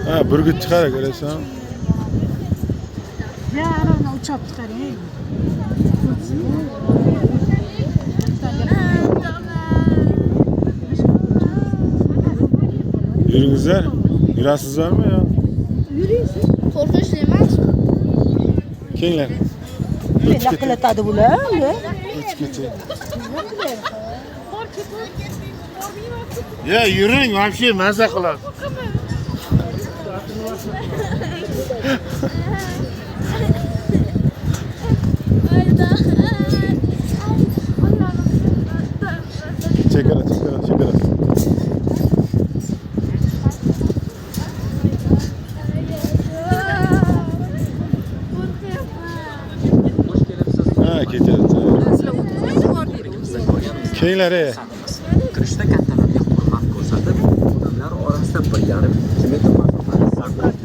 Ha, burgut chiqarak olasan. Ya ana uçak chiqaring. Yuringizlar. Yurasizlarmi yo? Qo'rqinchli emas. Kelinglar. Nima qilatadi bular? O'tib ketay. Ya yuring, вообще maza qiladi. Chekara. Ha, ketyapti. Kelinglar. Kirishda kattalarga hurmat ko'rsatib, odamlar orasida 1,5-2 metr masofani saqlab